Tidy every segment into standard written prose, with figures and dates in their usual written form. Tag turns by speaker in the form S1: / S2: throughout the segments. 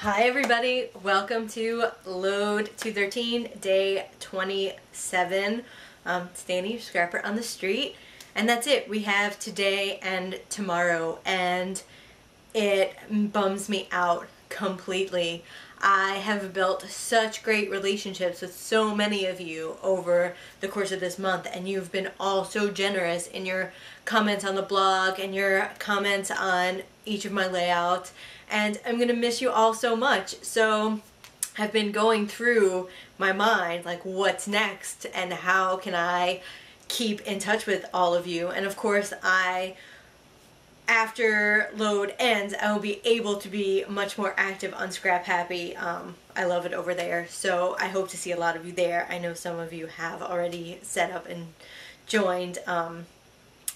S1: Hi everybody, welcome to LOAD213, day 27. It's Danny, your scrapper on the street. And that's it. We have today and tomorrow, and it bums me out completely. I have built such great relationships with so many of you over the course of this month, and you've been all so generous in your comments on the blog and your comments on each of my layouts, and I'm gonna miss you all so much. So I've been going through my mind like what's next and how can I keep in touch with all of you. And of course, after load ends, I will be able to be much more active on Scrap Happy. I love it over there, so I hope to see a lot of you there. I know some of you have already set up and joined,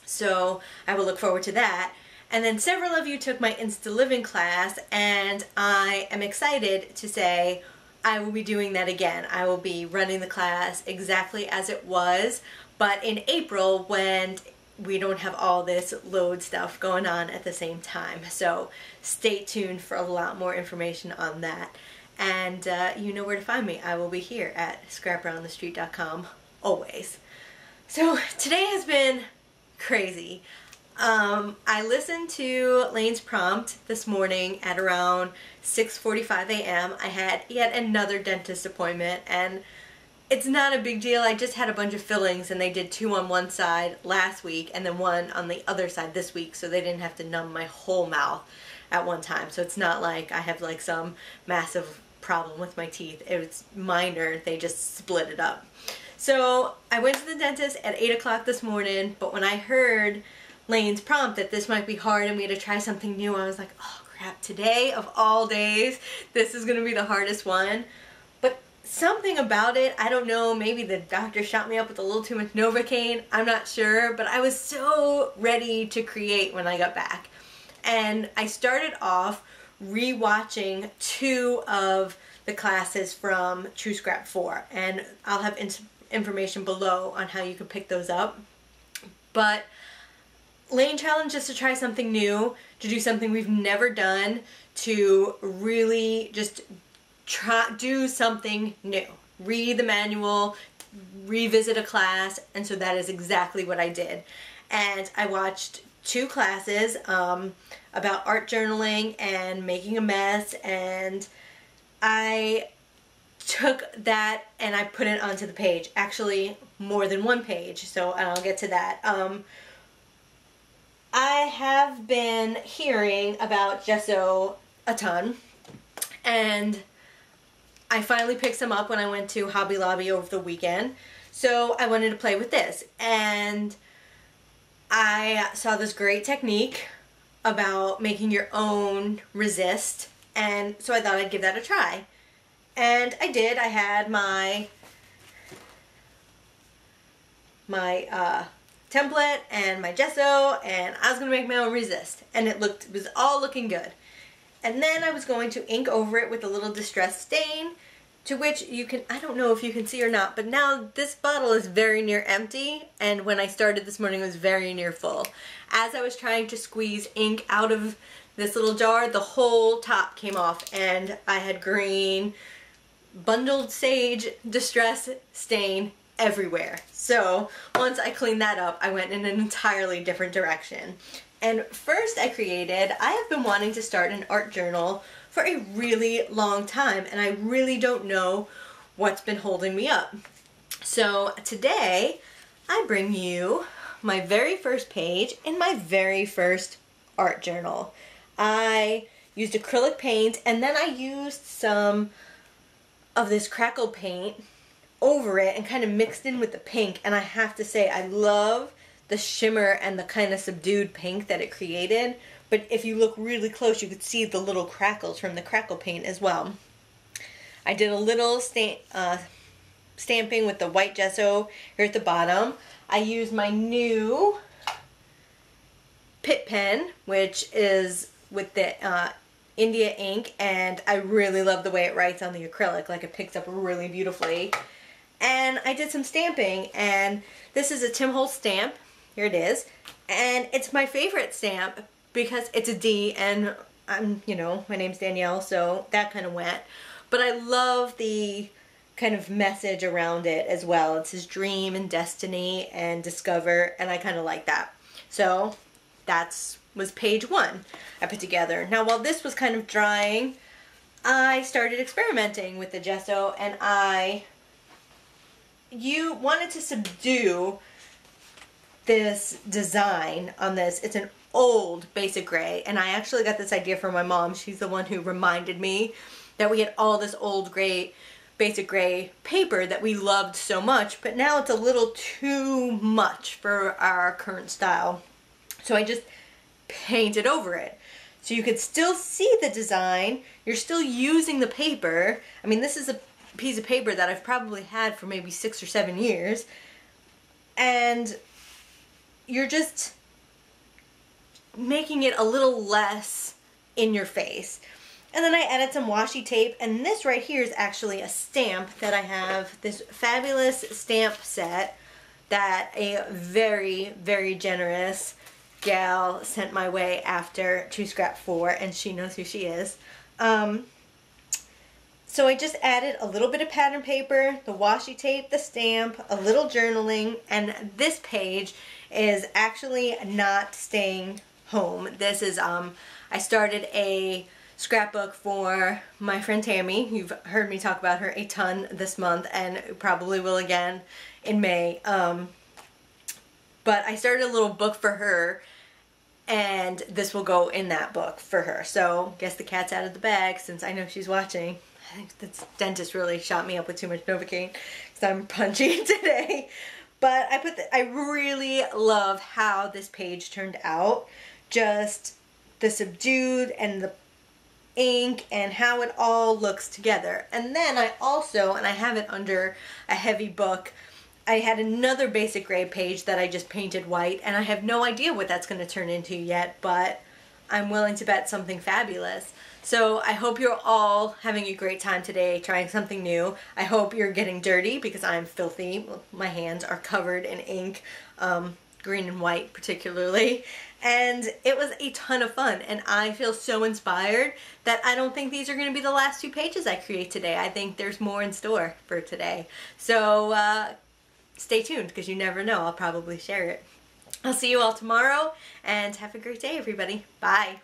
S1: so I will look forward to that. And then several of you took my Insta Living class, and I am excited to say I will be doing that again. I will be running the class exactly as it was, but in April when we don't have all this load stuff going on at the same time. So stay tuned for a lot more information on that. And you know where to find me. I will be here at scraparoundthestreet.com always. So today has been crazy. I listened to Lane's prompt this morning at around 6:45 a.m. I had yet another dentist appointment, and it's not a big deal. I just had a bunch of fillings, and they did 2 on one side last week and then 1 on the other side this week, so they didn't have to numb my whole mouth at one time. So it's not like I have like some massive problem with my teeth. It was minor. They just split it up. So I went to the dentist at 8 o'clock this morning, but when I heard Lane's prompt that this might be hard and we had to try something new, I was like, oh crap, today of all days, this is going to be the hardest one. But something about it, I don't know, maybe the doctor shot me up with a little too much Novocaine, I'm not sure, but I was so ready to create when I got back. And I started off re-watching 2 of the classes from True Scrap 4, and I'll have information below on how you can pick those up. But Lane challenged us to try something new, to do something we've never done, to really just do something new. Read the manual, revisit a class, and so that is exactly what I did. And I watched 2 classes about art journaling and making a mess, and I took that and I put it onto the page. Actually, more than 1 page, so I'll get to that. I have been hearing about gesso a ton, and I finally picked some up when I went to Hobby Lobby over the weekend, so I wanted to play with this. And I saw this great technique about making your own resist, and so I thought I'd give that a try. And I did. I had my template and my gesso, and I was going to make my own resist, and it was all looking good. And then I was going to ink over it with a little distress stain, to which you can, I don't know if you can see or not, but now this bottle is very near empty, and when I started this morning it was very near full. As I was trying to squeeze ink out of this little jar, the whole top came off, and I had green bundled sage distress stain everywhere. So once I cleaned that up, I went in an entirely different direction. And first I have been wanting to start an art journal for a really long time, and I really don't know what's been holding me up. So today I bring you my very first page in my very first art journal. I used acrylic paint, and then I used some of this crackle paint over it and kind of mixed in with the pink, and I have to say I love the shimmer and the kind of subdued pink that it created, but if you look really close you could see the little crackles from the crackle paint as well. I did a little stamping with the white gesso here at the bottom. I used my new Pit pen, which is with the India ink, and I really love the way it writes on the acrylic, like it picks up really beautifully. And I did some stamping, and this is a Tim Holtz stamp. Here it is. And it's my favorite stamp because it's a D, and you know, my name's Danielle, so that kind of went. But I love the kind of message around it as well. It says dream and destiny and discover, and I kind of like that. So that's was page 1 I put together. Now while this was kind of drying, I started experimenting with the gesso, and you wanted to subdue this design on this. It's an old basic gray, and I actually got this idea from my mom. She's the one who reminded me that we had all this old gray, basic gray paper that we loved so much, but now it's a little too much for our current style. So I just painted over it. So you could still see the design, you're still using the paper. I mean, this is a piece of paper that I've probably had for maybe 6 or 7 years, and you're just making it a little less in your face. And then I added some washi tape, and this right here is actually a stamp that I have, this fabulous stamp set that a very, very generous gal sent my way after True Scrap 4, and she knows who she is. So I just added a little bit of pattern paper, the washi tape, the stamp, a little journaling, and this page is actually not staying home. This is, I started a scrapbook for my friend Tammy. You've heard me talk about her a ton this month, and probably will again in May. But I started a little book for her, and this will go in that book for her. So guess the cat's out of the bag, since I know she's watching. I think the dentist really shot me up with too much Novocaine because I'm punchy today. But I really love how this page turned out. Just the subdued and the ink and how it all looks together. And then I also, and I have it under a heavy book, I had another basic gray page that I just painted white, and I have no idea what that's going to turn into yet, but I'm willing to bet something fabulous. So I hope you're all having a great time today, trying something new. I hope you're getting dirty, because I'm filthy. My hands are covered in ink, green and white particularly. And it was a ton of fun, and I feel so inspired that I don't think these are going to be the last 2 pages I create today. I think there's more in store for today. So stay tuned, because you never know, I'll probably share it. I'll see you all tomorrow, and have a great day, everybody. Bye.